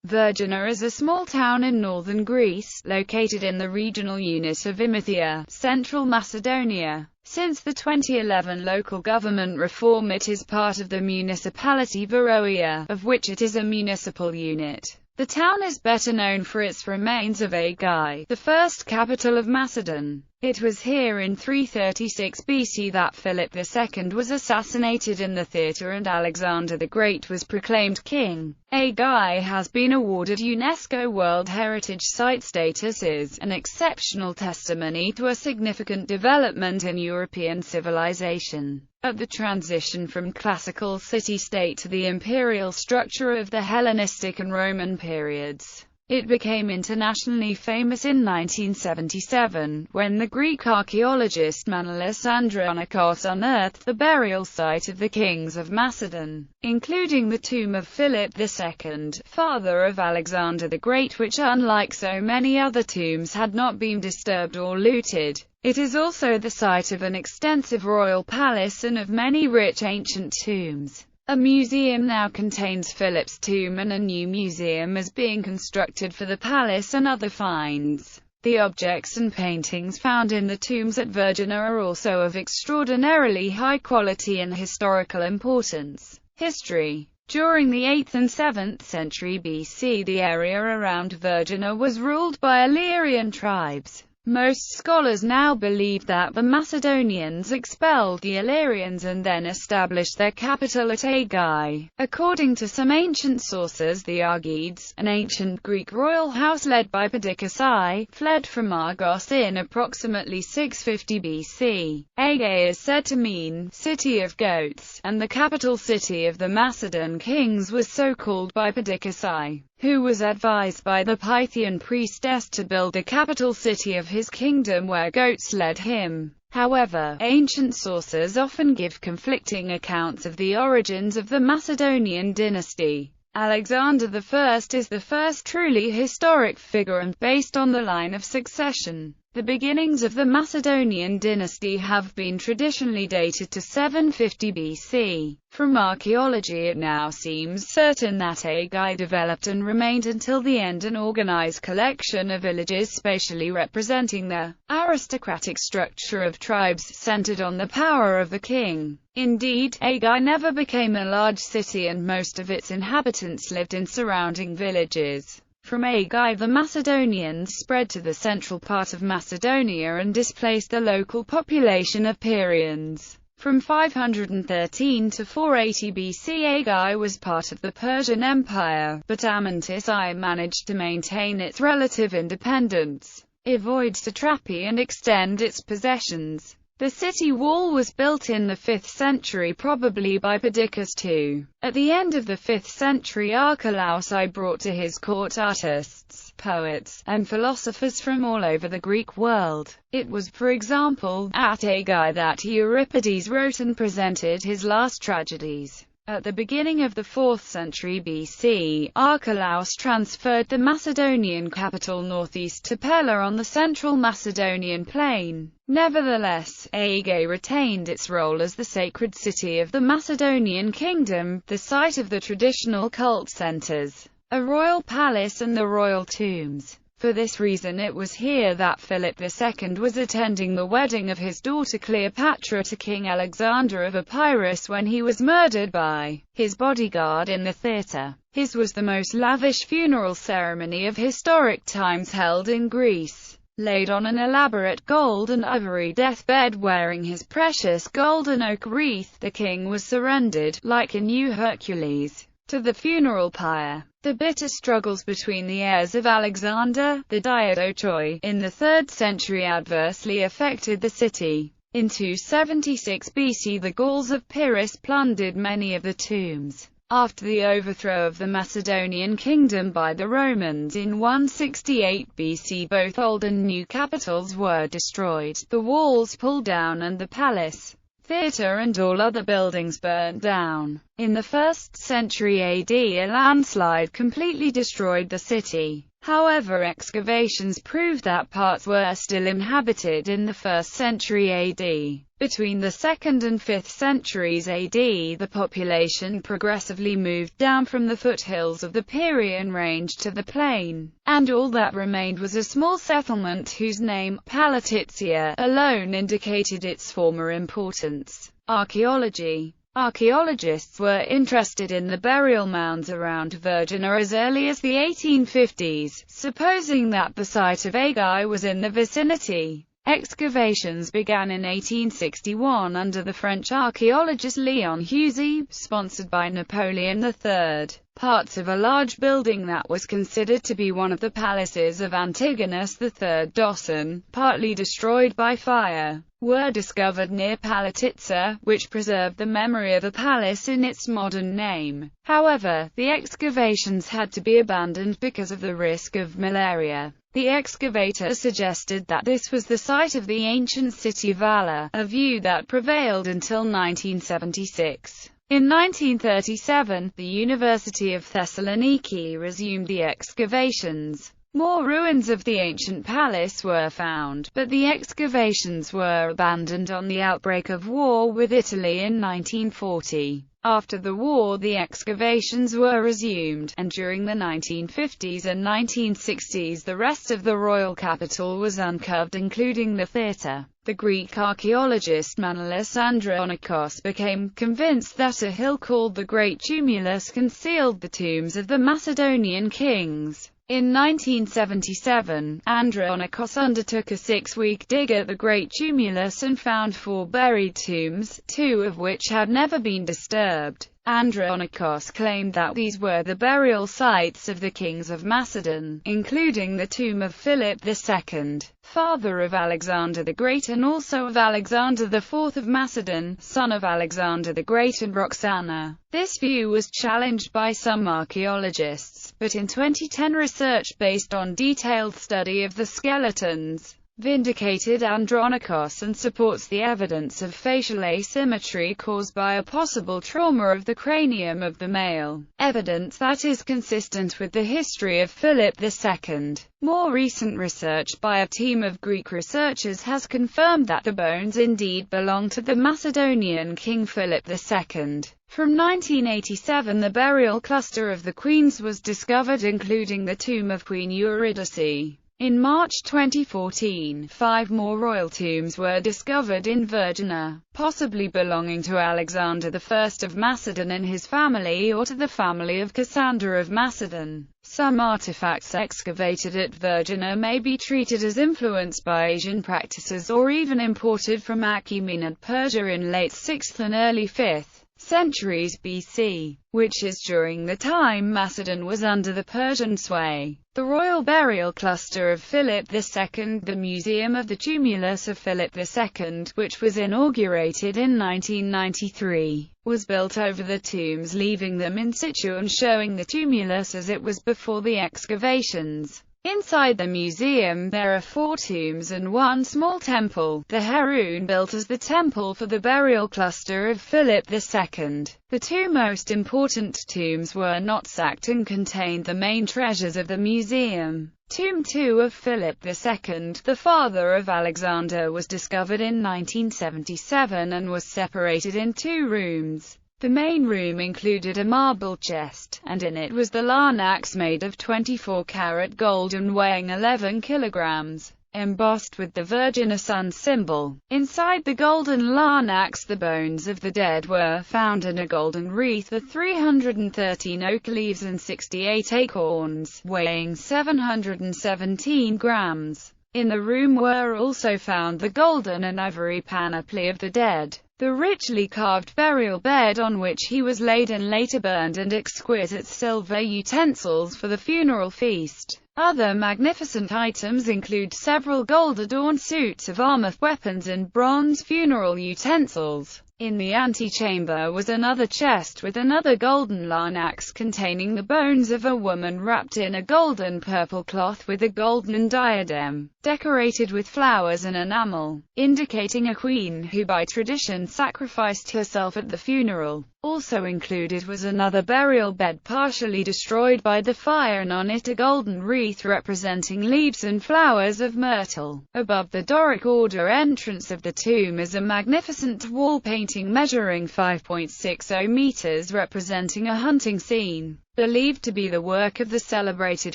Vergina is a small town in northern Greece, located in the regional unit of Imithia, Central Macedonia. Since the 2011 local government reform, it is part of the municipality Vergina, of which it is a municipal unit. The town is better known for its remains of Aigai, the first capital of Macedon. It was here in 336 BC that Philip II was assassinated in the theatre and Alexander the Great was proclaimed king. Aigai has been awarded UNESCO World Heritage Site status, is an exceptional testimony to a significant development in European civilization. At the transition from classical city-state to the imperial structure of the Hellenistic and Roman periods, it became internationally famous in 1977, when the Greek archaeologist Manolis Andronikos unearthed the burial site of the kings of Macedon, including the tomb of Philip II, father of Alexander the Great, which, unlike so many other tombs, had not been disturbed or looted. It is also the site of an extensive royal palace and of many rich ancient tombs. A museum now contains Philip's tomb, and a new museum is being constructed for the palace and other finds. The objects and paintings found in the tombs at Vergina are also of extraordinarily high quality and historical importance. History. During the 8th and 7th century BC, the area around Vergina was ruled by Illyrian tribes. Most scholars now believe that the Macedonians expelled the Illyrians and then established their capital at Aigai. According to some ancient sources, the Argeads, an ancient Greek royal house led by Perdiccas I, fled from Argos in approximately 650 BC. Aigai is said to mean city of goats, and the capital city of the Macedon kings was so called by Perdiccas I, who was advised by the Pythian priestess to build a capital city of his kingdom where goats led him. However, ancient sources often give conflicting accounts of the origins of the Macedonian dynasty. Alexander I is the first truly historic figure and based on the line of succession. The beginnings of the Macedonian dynasty have been traditionally dated to 750 BC. From archaeology, it now seems certain that Aigai developed and remained until the end an organized collection of villages spatially representing the aristocratic structure of tribes centered on the power of the king. Indeed, Aigai never became a large city and most of its inhabitants lived in surrounding villages. From Aigai, the Macedonians spread to the central part of Macedonia and displaced the local population of Parians. From 513 to 480 BC, Aigai was part of the Persian Empire, but Amyntas I managed to maintain its relative independence, avoid satrapy and extend its possessions. The city wall was built in the 5th century, probably by Perdiccas II. At the end of the 5th century, Archelaus I brought to his court artists, poets, and philosophers from all over the Greek world. It was, for example, at Aigai that Euripides wrote and presented his last tragedies. At the beginning of the 4th century BC, Archelaus transferred the Macedonian capital northeast to Pella on the central Macedonian plain. Nevertheless, Aigai retained its role as the sacred city of the Macedonian kingdom, the site of the traditional cult centers, a royal palace and the royal tombs. For this reason it was here that Philip II was attending the wedding of his daughter Cleopatra to King Alexander of Epirus when he was murdered by his bodyguard in the theatre. His was the most lavish funeral ceremony of historic times held in Greece. Laid on an elaborate gold and ivory deathbed wearing his precious golden oak wreath, the king was surrendered, like a new Hercules, to the funeral pyre. The bitter struggles between the heirs of Alexander, the Diadochoi, in the 3rd century adversely affected the city. In 276 BC, the Gauls of Pyrrhus plundered many of the tombs. After the overthrow of the Macedonian kingdom by the Romans in 168 BC, both old and new capitals were destroyed, the walls pulled down and the palace, theatre and all other buildings burnt down. In the 1st century AD, a landslide completely destroyed the city. However, excavations proved that parts were still inhabited in the 1st century AD. Between the 2nd and 5th centuries AD, the population progressively moved down from the foothills of the Pyrenean range to the plain, and all that remained was a small settlement whose name, Palatizia, alone indicated its former importance. Archaeology. Archaeologists were interested in the burial mounds around Vergina as early as the 1850s, supposing that the site of Aigai was in the vicinity. Excavations began in 1861 under the French archaeologist Léon Husy, sponsored by Napoleon III. Parts of a large building that was considered to be one of the palaces of Antigonus III Doson, partly destroyed by fire, were discovered near Palatizia, which preserved the memory of a palace in its modern name. However, the excavations had to be abandoned because of the risk of malaria. The excavator suggested that this was the site of the ancient city of Ala, a view that prevailed until 1976. In 1937, the University of Thessaloniki resumed the excavations. More ruins of the ancient palace were found, but the excavations were abandoned on the outbreak of war with Italy in 1940. After the war, the excavations were resumed, and during the 1950s and 1960s the rest of the royal capital was uncovered, including the theatre. The Greek archaeologist Manolis Andronikos became convinced that a hill called the Great Tumulus concealed the tombs of the Macedonian kings. In 1977, Andronikos undertook a 6-week dig at the Great Tumulus and found 4 buried tombs, 2 of which had never been disturbed. Andronikos claimed that these were the burial sites of the kings of Macedon, including the tomb of Philip II, father of Alexander the Great, and also of Alexander IV of Macedon, son of Alexander the Great and Roxana. This view was challenged by some archaeologists, but in 2010 research based on detailed study of the skeletons vindicated Andronikos and supports the evidence of facial asymmetry caused by a possible trauma of the cranium of the male, evidence that is consistent with the history of Philip II. More recent research by a team of Greek researchers has confirmed that the bones indeed belong to the Macedonian king Philip II. From 1987 the burial cluster of the queens was discovered, including the tomb of Queen Eurydice. In March 2014, 5 more royal tombs were discovered in Vergina, possibly belonging to Alexander I of Macedon and his family, or to the family of Cassander of Macedon. Some artifacts excavated at Vergina may be treated as influenced by Asian practices or even imported from Achaemenid Persia in late 6th and early 5th centuries BC, which is during the time Macedon was under the Persian sway. The royal burial cluster of Philip II, the Museum of the Tumulus of Philip II, which was inaugurated in 1993, was built over the tombs, leaving them in situ and showing the tumulus as it was before the excavations. Inside the museum, there are 4 tombs and 1 small temple, the Heroon built as the temple for the burial cluster of Philip II. The 2 most important tombs were not sacked and contained the main treasures of the museum. Tomb 2 of Philip II, the father of Alexander, was discovered in 1977 and was separated in 2 rooms. The main room included a marble chest, and in it was the larnax made of 24-karat gold and weighing 11 kilograms, embossed with the Vergina sun symbol. Inside the golden larnax the bones of the dead were found and a golden wreath of 313 oak leaves and 68 acorns, weighing 717 grams. In the room were also found the golden and ivory panoply of the dead, the richly carved burial bed on which he was laid and later burned, and exquisite silver utensils for the funeral feast. Other magnificent items include several gold-adorned suits of armor, weapons and bronze funeral utensils. In the antechamber was another chest with another golden larnax containing the bones of a woman wrapped in a golden purple cloth with a golden diadem. decorated with flowers and enamel, indicating a queen who by tradition sacrificed herself at the funeral. Also included was another burial bed partially destroyed by the fire, and on it a golden wreath representing leaves and flowers of myrtle. Above the Doric order entrance of the tomb is a magnificent wall painting measuring 5.60 meters representing a hunting scene, believed to be the work of the celebrated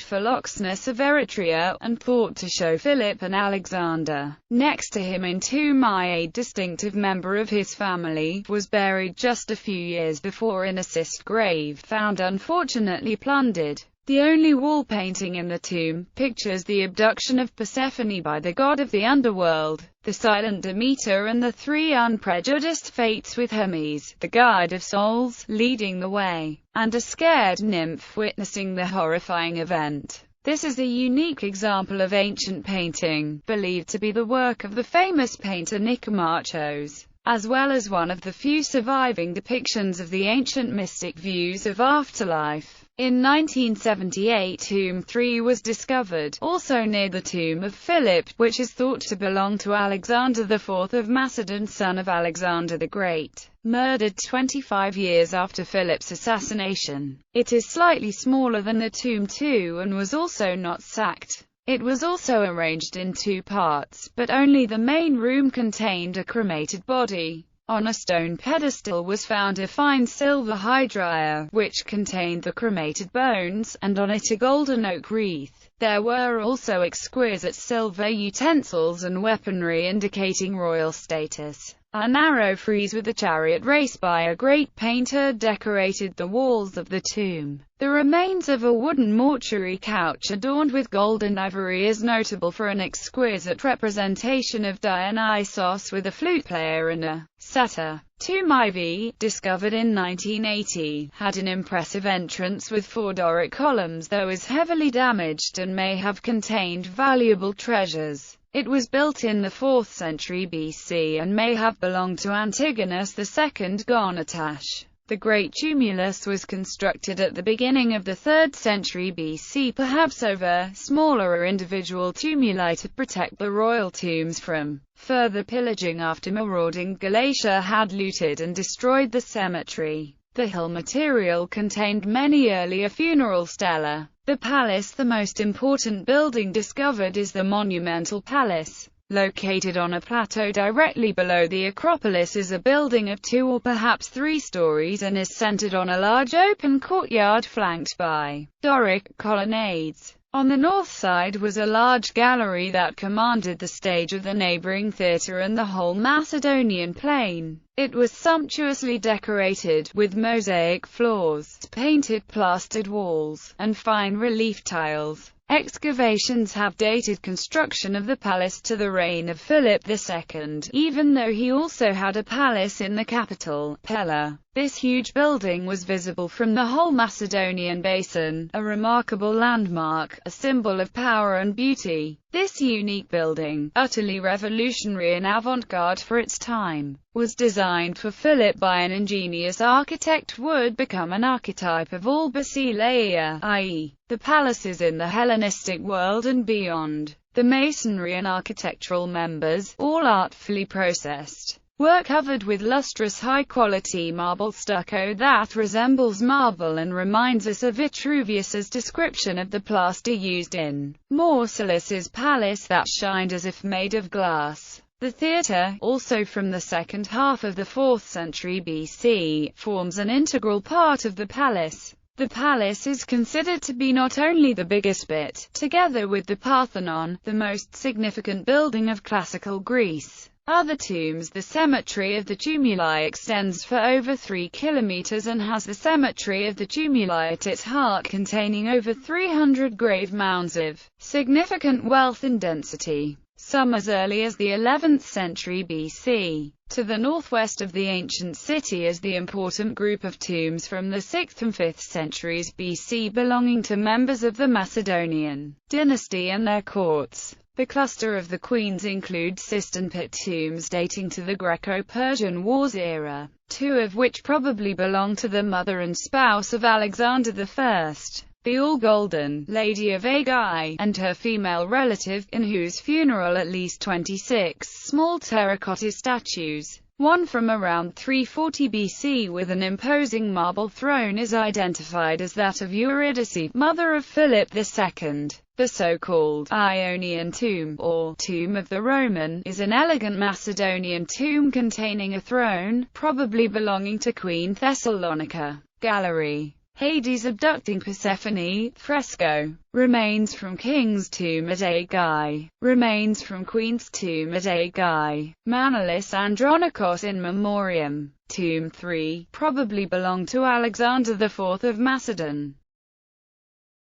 Philoxenus of Eretria, and thought to show Philip and Alexander. Next to him in tomb a distinctive member of his family was buried just a few years before in a cist grave, found unfortunately plundered. The only wall painting in the tomb pictures the abduction of Persephone by the god of the underworld, the silent Demeter, and the three unprejudiced fates, with Hermes, the guide of souls, leading the way, and a scared nymph witnessing the horrifying event. This is a unique example of ancient painting, believed to be the work of the famous painter Nicomachos, as well as one of the few surviving depictions of the ancient mystic views of afterlife. In 1978, Tomb 3 was discovered, also near the tomb of Philip, which is thought to belong to Alexander IV of Macedon, son of Alexander the Great, murdered 25 years after Philip's assassination. It is slightly smaller than the Tomb 2 and was also not sacked. It was also arranged in two parts, but only the main room contained a cremated body. On a stone pedestal was found a fine silver hydria, which contained the cremated bones, and on it a golden oak wreath. There were also exquisite silver utensils and weaponry indicating royal status. A narrow frieze with a chariot race by a great painter decorated the walls of the tomb. The remains of a wooden mortuary couch adorned with gold and ivory is notable for an exquisite representation of Dionysos with a flute player and a satyr. Tomb IV, discovered in 1980, had an impressive entrance with 4 Doric columns, though is heavily damaged and may have contained valuable treasures. It was built in the 4th century BC and may have belonged to Antigonus II Gonatash. The Great Tumulus was constructed at the beginning of the 3rd century BC, perhaps over smaller or individual tumuli to protect the royal tombs from further pillaging after marauding Galatia had looted and destroyed the cemetery. The hill material contained many earlier funeral stela. The palace, the most important building discovered, is the Monumental Palace. Located on a plateau directly below the Acropolis, is a building of 2 or perhaps 3 stories and is centered on a large open courtyard flanked by Doric colonnades. On the north side was a large gallery that commanded the stage of the neighboring theatre and the whole Macedonian plain. It was sumptuously decorated, with mosaic floors, painted plastered walls, and fine relief tiles. Excavations have dated construction of the palace to the reign of Philip II, even though he also had a palace in the capital, Pella. This huge building was visible from the whole Macedonian basin, a remarkable landmark, a symbol of power and beauty. This unique building, utterly revolutionary and avant-garde for its time, was designed for Philip by an ingenious architect, would become an archetype of all basileia, i.e., the palaces in the Hellenistic world and beyond. The masonry and architectural members, all artfully processed, were covered with lustrous high-quality marble stucco that resembles marble and reminds us of Vitruvius's description of the plaster used in Mausolus's palace that shined as if made of glass. The theatre, also from the second half of the 4th century BC, forms an integral part of the palace. The palace is considered to be not only the biggest but, together with the Parthenon, the most significant building of classical Greece. Other tombs. The cemetery of the tumuli extends for over 3 kilometers and has the cemetery of the tumuli at its heart, containing over 300 grave mounds of significant wealth and density, some as early as the 11th century BC. To the northwest of the ancient city is the important group of tombs from the 6th and 5th centuries BC belonging to members of the Macedonian dynasty and their courts. The cluster of the queens includes cistern pit tombs dating to the Greco-Persian Wars era, 2 of which probably belong to the mother and spouse of Alexander I. the all-golden Lady of Aigai, and her female relative, in whose funeral at least 26 small terracotta statues, one from around 340 BC with an imposing marble throne, is identified as that of Eurydice, mother of Philip II. The so-called Ionian tomb, or Tomb of the Roman, is an elegant Macedonian tomb containing a throne, probably belonging to Queen Thessalonica. Gallery. Hades abducting Persephone, fresco. Remains from King's tomb at Aigai. Remains from Queen's tomb at Aigai. Manolis Andronikos in memoriam. Tomb 3, probably belonged to Alexander IV of Macedon.